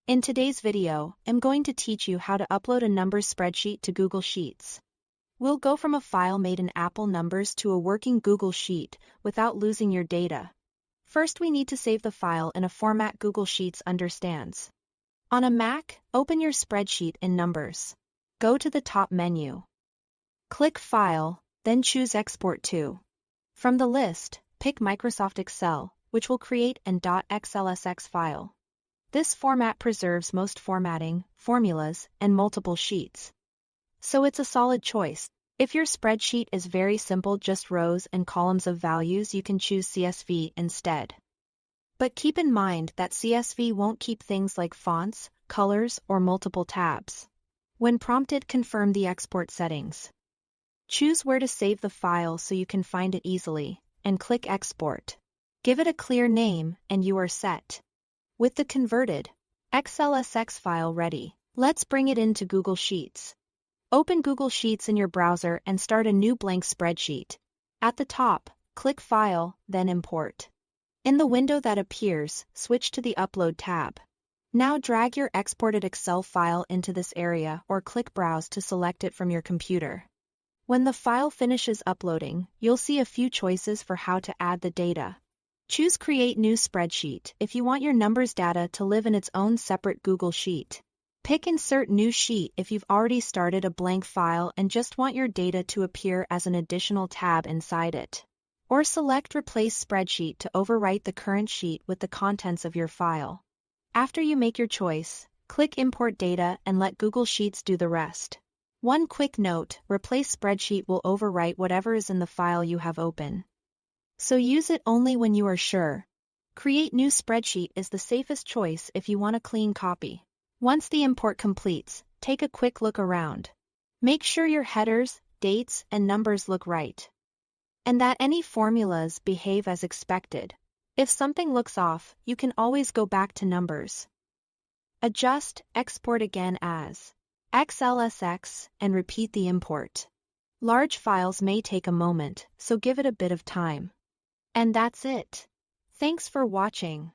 In today's video, I'm going to teach you how to upload a numbers spreadsheet to Google Sheets. We'll go from a file made in Apple Numbers to a working Google Sheet without losing your data. First, we need to save the file in a format Google Sheets understands. On a Mac, open your spreadsheet in Numbers. Go to the top menu. Click File, then choose Export to. From the list, pick Microsoft Excel, which will create an .xlsx file. This format preserves most formatting, formulas, and multiple sheets. So it's a solid choice. If your spreadsheet is very simple, just rows and columns of values, you can choose CSV instead. But keep in mind that CSV won't keep things like fonts, colors, or multiple tabs. When prompted, confirm the export settings. Choose where to save the file so you can find it easily, and click Export. Give it a clear name, and you are set. With the converted XLSX file ready, let's bring it into Google Sheets. Open Google Sheets in your browser and start a new blank spreadsheet. At the top, click File, then Import. In the window that appears, switch to the Upload tab. Now drag your exported Excel file into this area or click Browse to select it from your computer. When the file finishes uploading, you'll see a few choices for how to add the data. Choose Create New Spreadsheet if you want your numbers data to live in its own separate Google Sheet. Pick Insert New Sheet if you've already started a blank file and just want your data to appear as an additional tab inside it. Or select Replace Spreadsheet to overwrite the current sheet with the contents of your file. After you make your choice, click Import Data and let Google Sheets do the rest. One quick note: Replace Spreadsheet will overwrite whatever is in the file you have open. So use it only when you are sure. Create New Spreadsheet is the safest choice if you want a clean copy. Once the import completes, take a quick look around. Make sure your headers, dates, and numbers look right. And that any formulas behave as expected. If something looks off, you can always go back to Numbers. Adjust, export again as XLSX, and repeat the import. Large files may take a moment, so give it a bit of time. And that's it. Thanks for watching.